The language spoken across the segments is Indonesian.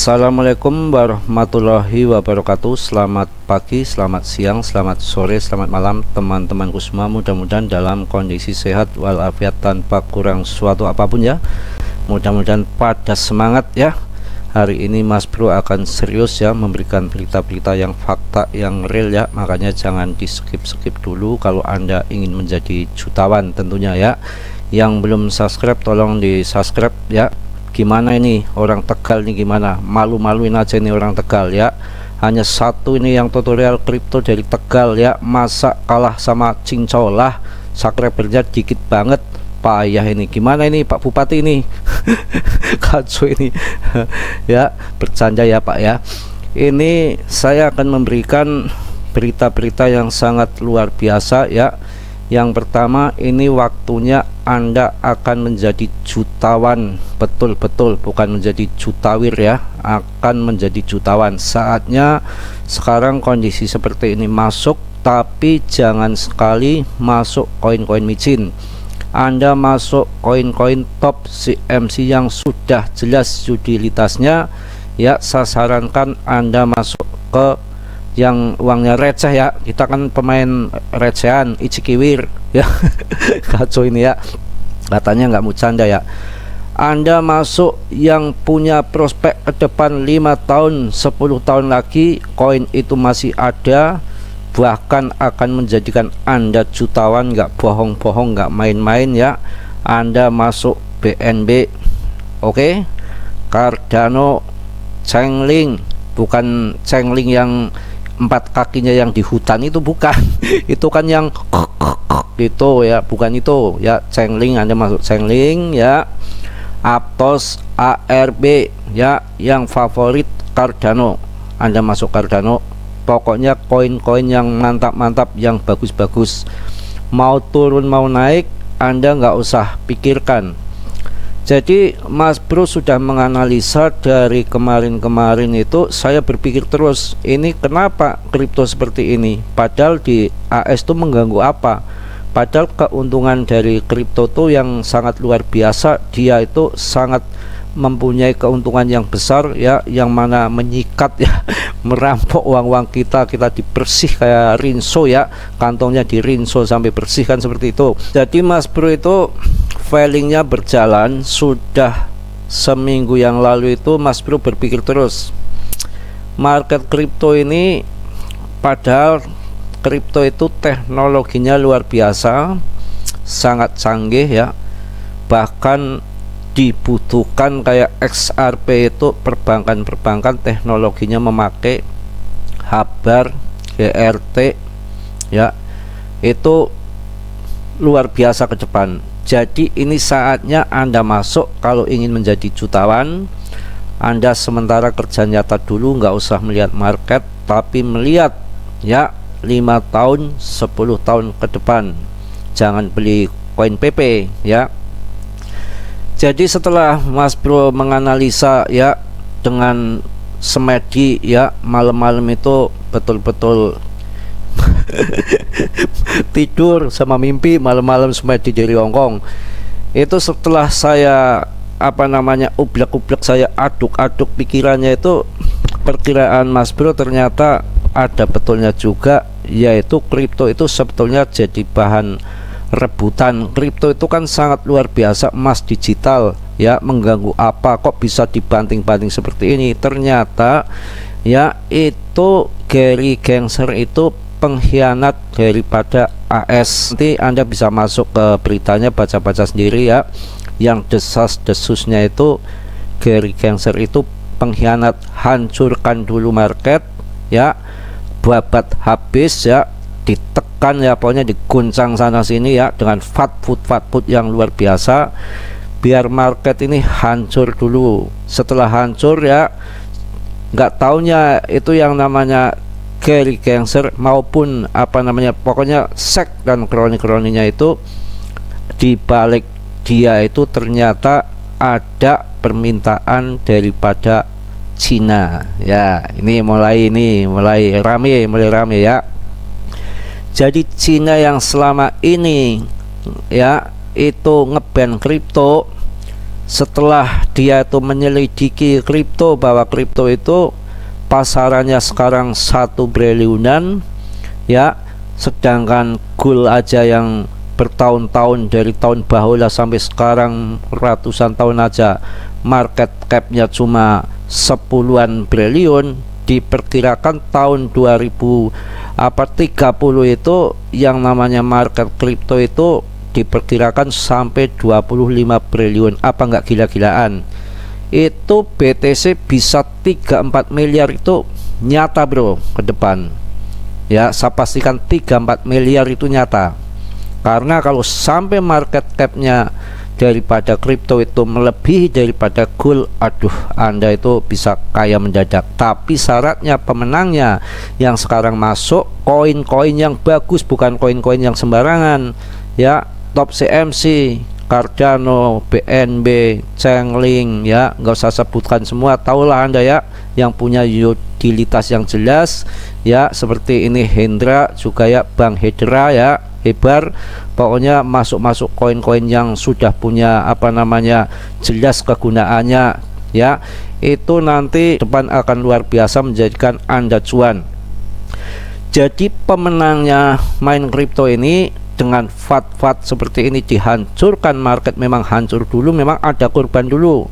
Assalamualaikum warahmatullahi wabarakatuh. Selamat pagi, selamat siang, selamat sore, selamat malam teman-temanku semua. Mudah-mudahan dalam kondisi sehat walafiat tanpa kurang suatu apapun ya. Mudah-mudahan pada semangat ya. Hari ini Mas Bro akan serius ya, memberikan berita-berita yang fakta, yang real ya. Makanya jangan di skip-skip dulu kalau Anda ingin menjadi jutawan tentunya ya. Yang belum subscribe tolong di subscribe ya. Gimana ini orang Tegal nih, gimana malu-maluin aja nih orang Tegal ya. Hanya satu ini yang tutorial kripto dari Tegal ya, masa kalah sama Cincolah, subscribernya dikit banget, payah ini. Gimana ini Pak Bupati ini kacau ini ya, bercanda ya Pak ya. Ini saya akan memberikan berita-berita yang sangat luar biasa ya. Yang pertama, ini waktunya Anda akan menjadi jutawan, betul-betul, bukan menjadi jutawir ya, akan menjadi jutawan. Saatnya sekarang kondisi seperti ini masuk, tapi jangan sekali masuk koin-koin micin. Anda masuk koin-koin top CMC yang sudah jelas utilitasnya ya. Saya sarankan Anda masuk ke yang uangnya receh ya. Kita kan pemain recehan, Ichikiwir ya. Kacau ini ya, katanya nggak mau canda ya. Anda masuk yang punya prospek ke depan 5 tahun 10 tahun lagi, koin itu masih ada, bahkan akan menjadikan Anda jutawan, nggak bohong-bohong, nggak main-main ya. Anda masuk BNB, oke, Cardano, Chainlink, bukan Chainlink yang 4 kakinya yang di hutan itu, bukan. Itu kan yang itu ya, bukan itu ya. Chainlink, Anda masuk Chainlink ya. Aptos, ARB ya. Yang favorit Cardano, Anda masuk Cardano. Pokoknya koin-koin yang mantap-mantap, yang bagus-bagus. Mau turun mau naik Anda nggak usah pikirkan. Jadi Mas Bro sudah menganalisa dari kemarin-kemarin itu. Saya berpikir terus, ini kenapa kripto seperti ini, padahal di AS itu mengganggu apa, padahal keuntungan dari kripto tuh yang sangat luar biasa. Dia itu sangat mempunyai keuntungan yang besar ya, yang mana menyikat ya, merampok uang-uang kita dibersih kayak rinso ya, kantongnya di rinso sampai bersih kan, seperti itu. Jadi Mas Bro itu filingnya berjalan sudah seminggu yang lalu itu. Mas Bro berpikir terus, market kripto ini, padahal kripto itu teknologinya luar biasa, sangat canggih ya, bahkan dibutuhkan kayak XRP itu, perbankan-perbankan teknologinya memakai Habar, GRT ya, itu luar biasa ke depan. Jadi ini saatnya Anda masuk kalau ingin menjadi jutawan. Anda sementara kerja nyata dulu, nggak usah melihat market, tapi melihat ya 5 tahun 10 tahun ke depan. Jangan beli koin PP ya. Jadi setelah Mas Bro menganalisa ya dengan semedi ya, malam-malam itu betul-betul tidur sama mimpi malam-malam semedi dari Hongkong. Itu setelah saya ublek-ublek, saya aduk-aduk pikirannya itu, perkiraan Mas Bro ternyata ada betulnya juga, yaitu kripto itu sebetulnya jadi bahan rebutan. Kripto itu kan sangat luar biasa, emas digital ya, mengganggu apa, kok bisa dibanting-banting seperti ini. Ternyata ya itu Gary Gensler itu pengkhianat daripada AS. Nanti Anda bisa masuk ke beritanya, baca-baca sendiri ya. Yang desas-desusnya itu Gary Gensler itu pengkhianat, hancurkan dulu market ya, babat habis ya, ditekan ya, pokoknya diguncang sana sini ya, dengan fat food yang luar biasa, biar market ini hancur dulu. Setelah hancur ya, nggak taunya itu yang namanya Gary Gensler maupun pokoknya SEC dan kroni-kroninya itu, dibalik dia itu ternyata ada permintaan daripada Cina ya. Ini mulai rame ya. Jadi Cina yang selama ini ya itu ngeban kripto, setelah dia itu menyelidiki kripto bahwa kripto itu pasarannya sekarang 1 triliunan ya, sedangkan gold aja yang bertahun-tahun dari tahun bahula sampai sekarang ratusan tahun aja market capnya cuma 10-an triliun. Diperkirakan tahun 2030 itu yang namanya market kripto itu diperkirakan sampai 25 triliun. Apa nggak gila-gilaan? Itu BTC bisa 3-4 miliar itu nyata bro ke depan ya, saya pastikan 3-4 miliar itu nyata. Karena kalau sampai market capnya daripada kripto itu melebihi daripada gold, aduh, Anda itu bisa kaya mendadak. Tapi syaratnya pemenangnya yang sekarang masuk koin-koin yang bagus, bukan koin-koin yang sembarangan ya. Top CMC, Cardano, BNB, Chainlink ya, nggak usah sebutkan semua, tahulah Anda ya, yang punya utilitas yang jelas ya, seperti ini Hendra juga ya, Bank Hedera ya, Hebar. Pokoknya masuk koin-koin yang sudah punya apa namanya jelas kegunaannya ya, itu nanti depan akan luar biasa menjadikan Anda cuan. Jadi pemenangnya main kripto ini dengan FAT seperti ini dihancurkan market, memang hancur dulu, memang ada korban dulu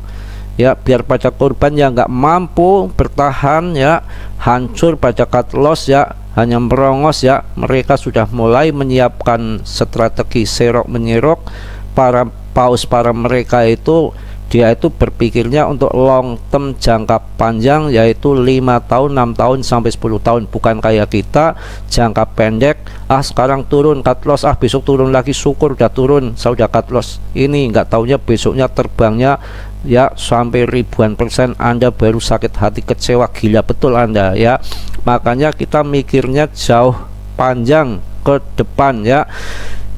ya, biar pada korban yang nggak mampu bertahan ya, hancur pada cut loss ya, hanya merongos ya. Mereka sudah mulai menyiapkan strategi serok menyerok. Para paus para mereka itu dia itu berpikirnya untuk long term, jangka panjang, yaitu 5 tahun, 6 tahun sampai 10 tahun. Bukan kayak kita jangka pendek, sekarang turun cut loss, besok turun lagi, syukur udah turun, saya udah cut loss. Ini nggak taunya besoknya terbangnya ya sampai ribuan persen, Anda baru sakit hati, kecewa, gila betul Anda ya. Makanya kita mikirnya jauh panjang ke depan ya.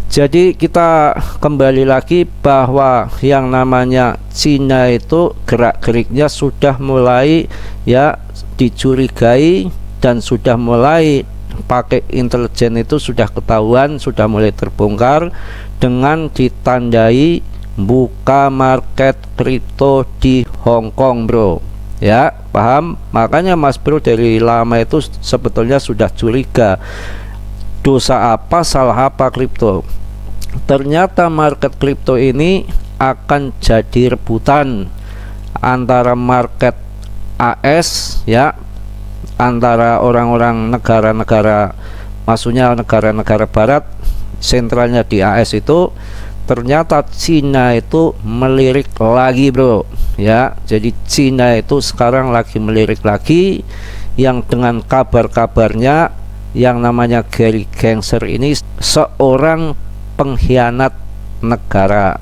Jadi kita kembali lagi bahwa yang namanya Cina itu gerak-geriknya sudah mulai ya dicurigai, dan sudah mulai pakai intelijen itu sudah ketahuan, sudah mulai terbongkar dengan ditandai buka market kripto di Hong Kong bro ya, paham? Makanya Mas Bro dari lama itu sebetulnya sudah curiga, dosa apa, salah apa kripto. Ternyata market kripto ini akan jadi rebutan antara market AS ya, antara orang-orang negara-negara, maksudnya negara-negara barat, sentralnya di AS itu. Ternyata Cina itu melirik lagi bro ya. Jadi Cina itu sekarang lagi melirik lagi, yang dengan kabar-kabarnya yang namanya Gary Gensler ini seorang pengkhianat negara,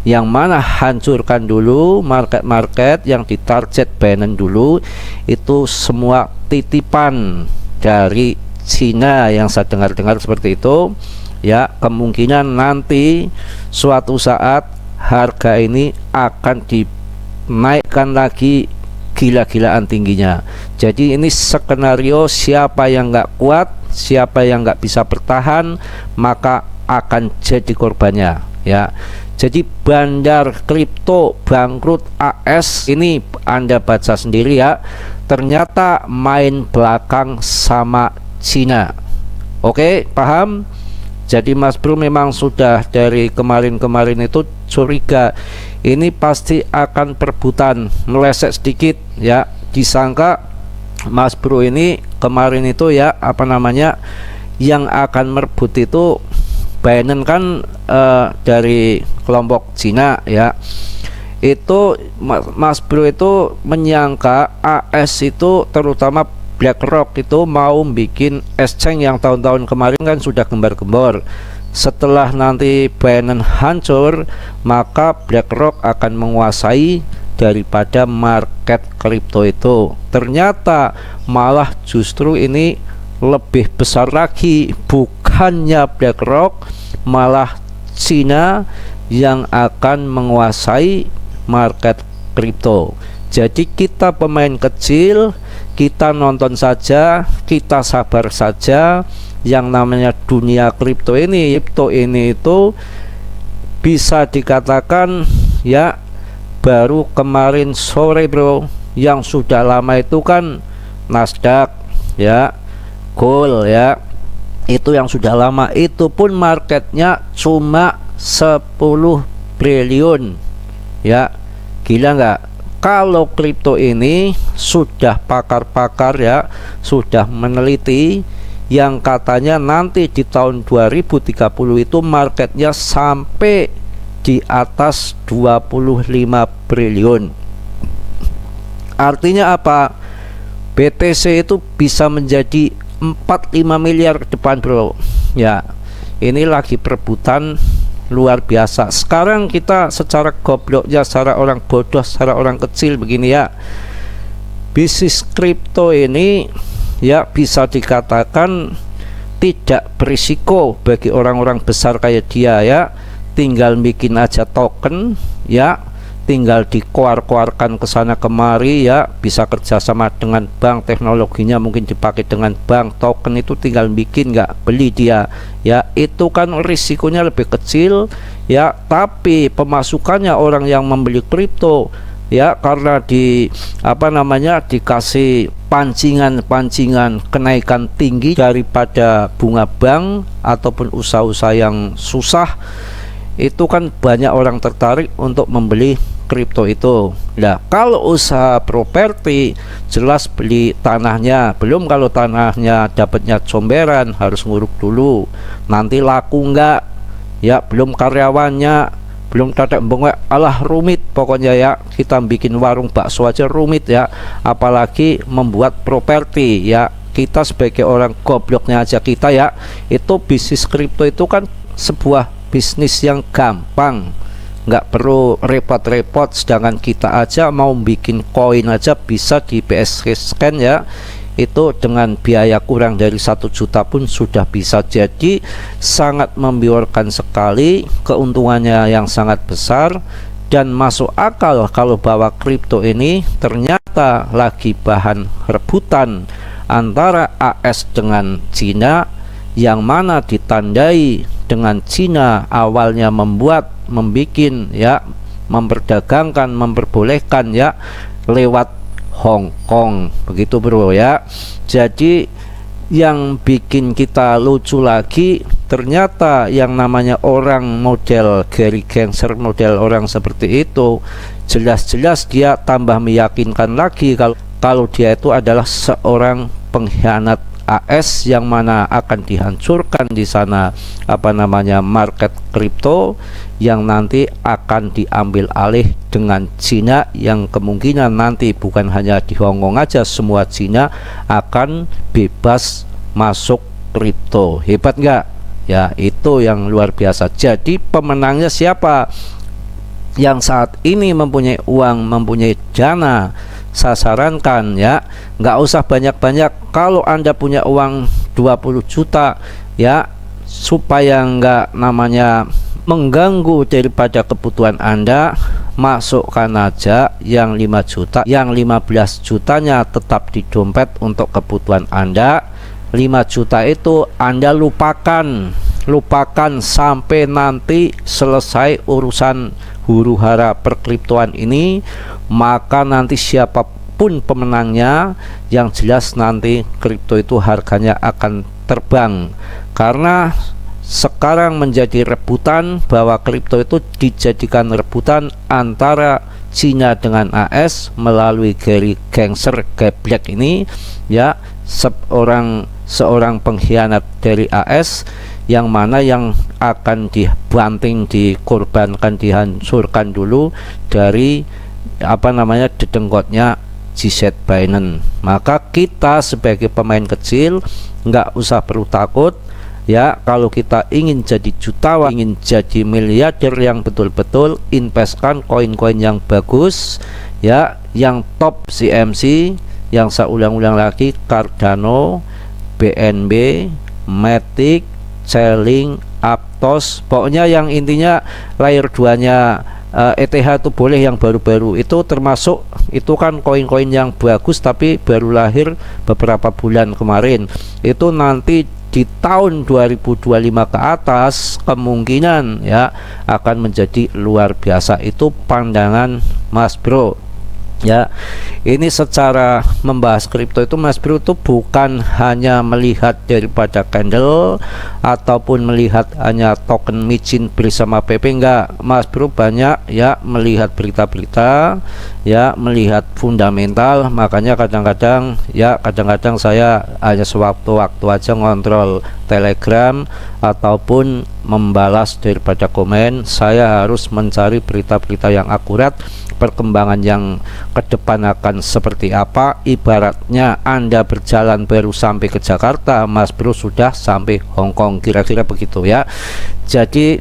yang mana hancurkan dulu market-market yang ditarget Binance dulu, itu semua titipan dari Cina yang saya dengar-dengar seperti itu ya. Kemungkinan nanti suatu saat harga ini akan dinaikkan lagi gila-gilaan tingginya. Jadi ini skenario, siapa yang nggak kuat, siapa yang nggak bisa bertahan, maka akan jadi korbannya ya. Jadi bandar kripto bangkrut AS ini Anda baca sendiri ya, ternyata main belakang sama Cina. Oke, paham? Jadi Mas Bro memang sudah dari kemarin-kemarin itu curiga ini pasti akan perebutan, meleset sedikit ya. Disangka Mas Bro ini kemarin itu ya, apa namanya, yang akan merebut itu Binance kan dari kelompok Cina ya. Itu Mas Bro itu menyangka AS itu, terutama BlackRock itu mau bikin exchange yang tahun-tahun kemarin kan sudah gembar-gembor. Setelah nanti Binance hancur, maka BlackRock akan menguasai daripada market kripto itu. Ternyata malah justru ini lebih besar lagi, bukannya BlackRock, malah Cina yang akan menguasai market kripto. Jadi kita pemain kecil, kita nonton saja, kita sabar saja. Yang namanya dunia kripto ini itu bisa dikatakan ya baru kemarin sore bro. Yang sudah lama itu kan Nasdaq ya, gold ya, itu yang sudah lama, itu pun marketnya cuma 10 triliun ya. Gila nggak? Kalau kripto ini sudah pakar-pakar ya sudah meneliti, yang katanya nanti di tahun 2030 itu marketnya sampai di atas 25 triliun. Artinya apa? BTC itu bisa menjadi 45 miliar ke depan bro ya. Ini lagi perebutan luar biasa. Sekarang kita secara gobloknya, secara orang bodoh, secara orang kecil begini ya, bisnis kripto ini ya bisa dikatakan tidak berisiko bagi orang-orang besar kayak dia ya. Tinggal bikin aja token ya, tinggal dikoar-koarkan ke sana kemari ya, bisa kerjasama dengan bank, teknologinya mungkin dipakai dengan bank, token itu tinggal bikin, nggak beli dia ya. Itu kan risikonya lebih kecil ya, tapi pemasukannya orang yang membeli kripto ya, karena dikasih pancingan kenaikan tinggi daripada bunga bank ataupun usaha-usaha yang susah, itu kan banyak orang tertarik untuk membeli kripto itu. Nah, kalau usaha properti jelas beli tanahnya, belum kalau tanahnya dapatnya comberan harus nguruk dulu, nanti laku enggak ya, belum karyawannya, belum tetek bengek, alah rumit pokoknya ya. Kita bikin warung bakso aja rumit ya, apalagi membuat properti ya. Kita sebagai orang gobloknya aja kita ya, itu bisnis kripto itu kan sebuah bisnis yang gampang, nggak perlu repot-repot. Sedangkan kita aja mau bikin koin aja bisa di BSC scan ya, itu dengan biaya kurang dari 1 juta pun sudah bisa. Jadi sangat membiarkan sekali, keuntungannya yang sangat besar dan masuk akal kalau bahwa kripto ini ternyata lagi bahan rebutan antara AS dengan Cina, yang mana ditandai dengan Cina awalnya membikin ya, memperdagangkan, memperbolehkan ya lewat Hong Kong begitu bro ya. Jadi yang bikin kita lucu lagi, ternyata yang namanya orang model Gary Gensler, model orang seperti itu, jelas-jelas dia tambah meyakinkan lagi kalau dia itu adalah seorang pengkhianat AS, yang mana akan dihancurkan di sana market kripto yang nanti akan diambil alih dengan Cina, yang kemungkinan nanti bukan hanya di Hong Kong aja, semua Cina akan bebas masuk kripto. Hebat nggak ya? Itu yang luar biasa. Jadi pemenangnya siapa? Yang saat ini mempunyai uang, mempunyai dana, saya sarankan ya, nggak usah banyak-banyak. Kalau Anda punya uang 20 juta ya, supaya nggak mengganggu daripada kebutuhan Anda, masukkan aja yang 5 juta, yang 15 jutanya tetap di dompet untuk kebutuhan Anda. 5 juta itu Anda lupakan sampai nanti selesai urusan huru hara perkriptoan ini. Maka nanti siapapun pemenangnya, yang jelas nanti kripto itu harganya akan terbang, karena sekarang menjadi rebutan bahwa kripto itu dijadikan rebutan antara Cina dengan AS melalui Gary Gensler geblek ini ya, seorang pengkhianat dari AS, yang mana yang akan dibanting, dikorbankan, dihancurkan dulu dari dedengkotnya GZ Binance. Maka kita sebagai pemain kecil nggak usah perlu takut ya. Kalau kita ingin jadi jutawan, ingin jadi miliarder yang betul-betul, investkan koin-koin yang bagus ya, yang top CMC, yang saya ulang-ulang lagi, Cardano, BNB, Matic, Chainlink, Aptos, pokoknya yang intinya layer 2-nya ETH itu boleh, yang baru-baru itu termasuk. Itu kan koin-koin yang bagus tapi baru lahir beberapa bulan kemarin, itu nanti di tahun 2025 ke atas kemungkinan ya akan menjadi luar biasa. Itu pandangan Mas Bro. Ya, ini secara membahas kripto itu Mas Bro itu bukan hanya melihat daripada candle ataupun melihat hanya token micin bersama PP, enggak. Mas Bro banyak ya melihat berita-berita, ya melihat fundamental. Makanya kadang-kadang saya hanya sewaktu-waktu aja ngontrol Telegram ataupun membalas daripada komen. Saya harus mencari berita-berita yang akurat, perkembangan yang ke depan akan seperti apa. Ibaratnya Anda berjalan baru sampai ke Jakarta, Mas Bro sudah sampai Hong Kong, kira-kira begitu ya. Jadi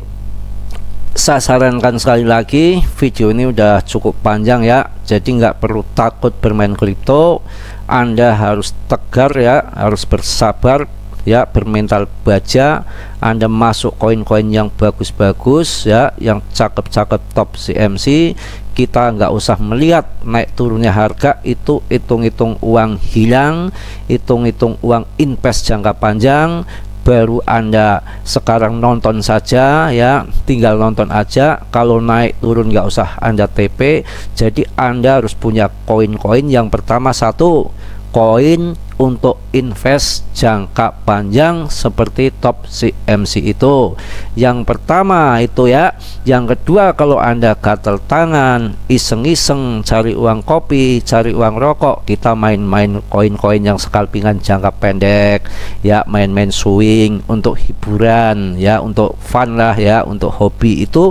saya sarankan sekali lagi, video ini udah cukup panjang ya, jadi nggak perlu takut bermain kripto. Anda harus tegar ya, harus bersabar ya, bermental baja. Anda masuk koin-koin yang bagus-bagus ya, yang cakep-cakep top CMC. Kita nggak usah melihat naik turunnya harga, itu hitung-hitung uang hilang, hitung-hitung uang invest jangka panjang. Baru Anda sekarang nonton saja ya, tinggal nonton aja. Kalau naik turun nggak usah Anda TP. Jadi Anda harus punya koin-koin. Yang pertama, satu, koin untuk invest jangka panjang seperti top CMC itu. Yang pertama itu ya. Yang kedua, kalau Anda gatel tangan, iseng-iseng cari uang kopi, cari uang rokok, kita main-main koin-koin yang scalpingan jangka pendek ya, main-main swing untuk hiburan ya, untuk fun lah ya, untuk hobi, itu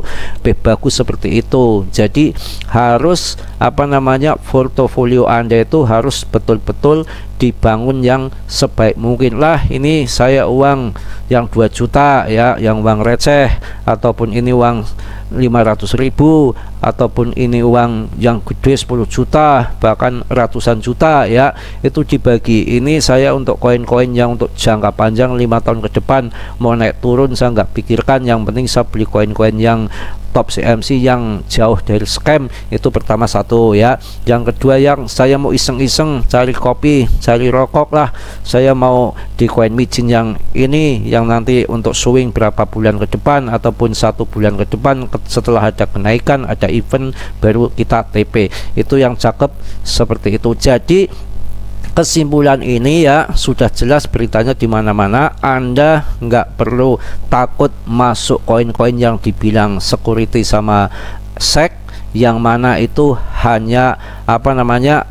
bagus seperti itu. Jadi harus portofolio Anda itu harus betul-betul dibangun yang sebaik mungkin lah. Ini saya uang yang 2 juta ya, yang uang receh, ataupun ini uang 500.000, ataupun ini uang yang gede 10 juta bahkan ratusan juta ya, itu dibagi. Ini saya untuk koin-koin yang untuk jangka panjang 5 tahun ke depan, mau naik turun saya nggak pikirkan. Yang penting saya beli koin-koin yang top CMC yang jauh dari scam. Itu pertama, satu ya. Yang kedua, yang saya mau iseng-iseng cari kopi, cari rokok lah, saya mau di koin micin yang ini, yang nanti untuk swing berapa bulan ke depan ataupun 1 bulan ke depan, setelah ada kenaikan, ada event, baru kita TP. Itu yang cakep seperti itu. Jadi kesimpulan ini ya sudah jelas beritanya di mana-mana. Anda nggak perlu takut masuk koin-koin yang dibilang security sama SEC, yang mana itu hanya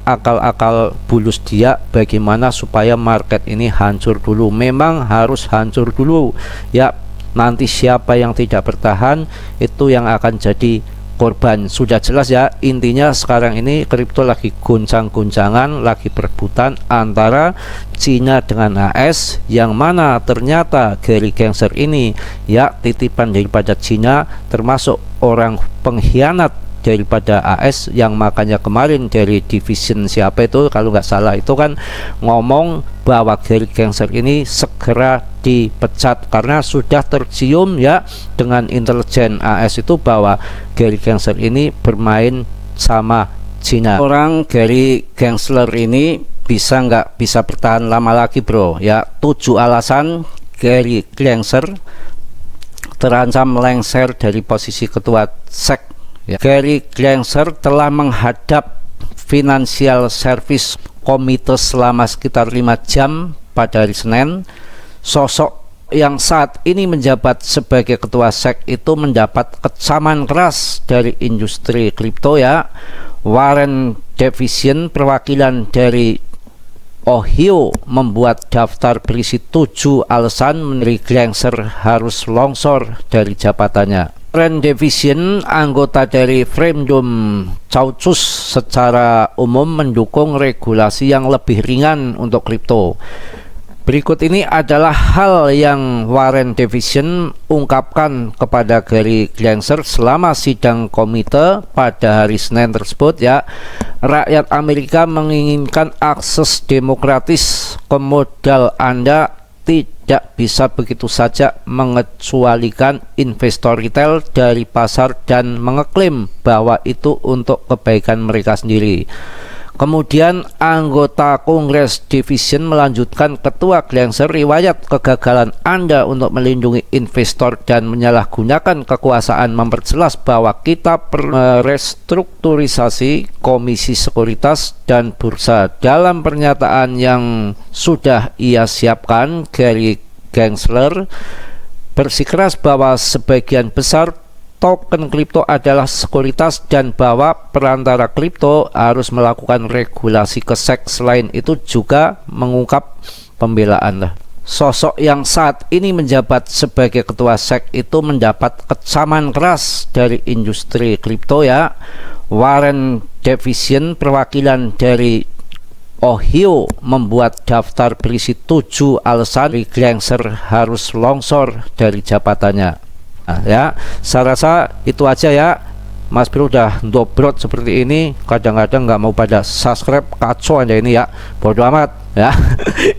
akal-akal bulus dia, bagaimana supaya market ini hancur dulu. Memang harus hancur dulu ya, nanti siapa yang tidak bertahan itu yang akan jadi korban. Sudah jelas ya, intinya sekarang ini kripto lagi goncang-goncangan, lagi perebutan antara Cina dengan AS, yang mana ternyata Gary Gensler ini ya titipan daripada Cina, termasuk orang pengkhianat daripada AS, yang makanya kemarin dari division siapa itu kalau nggak salah itu kan ngomong bahwa Gary Gensler ini segera dipecat karena sudah tercium ya dengan intelijen AS itu bahwa Gary Gensler ini bermain sama Cina. Orang Gary Gensler ini nggak bisa bertahan lama lagi bro ya. 7 alasan Gary Gensler terancam melengsar dari posisi ketua SEC ya. Gary Gensler telah menghadap Financial Service Committee selama sekitar 5 jam pada hari Senin. Sosok yang saat ini menjabat sebagai ketua SEC itu mendapat kecaman keras dari industri kripto ya. Warren Davidson, perwakilan dari Ohio, membuat daftar berisi 7 alasan Gary Gensler harus longsor dari jabatannya. Warren Davidson, anggota dari Freedom Caucus, secara umum mendukung regulasi yang lebih ringan untuk kripto. Berikut ini adalah hal yang Warren Davidson ungkapkan kepada Gary Gensler selama sidang komite pada hari Senin tersebut ya. Rakyat Amerika menginginkan akses demokratis ke modal Anda, tidak bisa begitu saja mengecualikan investor retail dari pasar dan mengeklaim bahwa itu untuk kebaikan mereka sendiri. Kemudian anggota Kongres Division melanjutkan, Ketua Glangser, riwayat kegagalan Anda untuk melindungi investor dan menyalahgunakan kekuasaan memperjelas bahwa kita perlu merestrukturisasi Komisi Sekuritas dan Bursa. Dalam pernyataan yang sudah ia siapkan, Gary Gensler bersikeras bahwa sebagian besar token kripto adalah sekuritas dan bahwa perantara kripto harus melakukan regulasi ke SEC. Selain itu juga mengungkap pembelaan. Sosok yang saat ini menjabat sebagai ketua SEC itu mendapat kecaman keras dari industri kripto ya. Warren Davidson, perwakilan dari Ohio, membuat daftar berisi 7 alasan Glangser harus longsor dari jabatannya. Nah, ya, saya rasa itu aja ya. Mas Bro udah dobrot seperti ini, kadang-kadang nggak mau pada subscribe, kacau Anda ini ya, bodoh amat ya.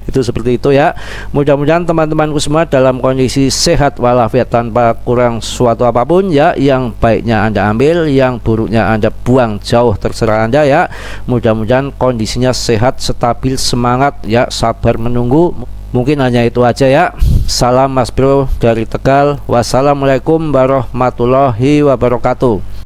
Itu seperti itu ya. Mudah-mudahan teman-temanku semua dalam kondisi sehat walafiat tanpa kurang suatu apapun ya. Yang baiknya Anda ambil, yang buruknya Anda buang jauh, terserah Anda ya. Mudah-mudahan kondisinya sehat, stabil, semangat ya, sabar menunggu. Mungkin hanya itu aja ya. Salam Mas Bro dari Tegal. Wassalamualaikum warahmatullahi wabarakatuh.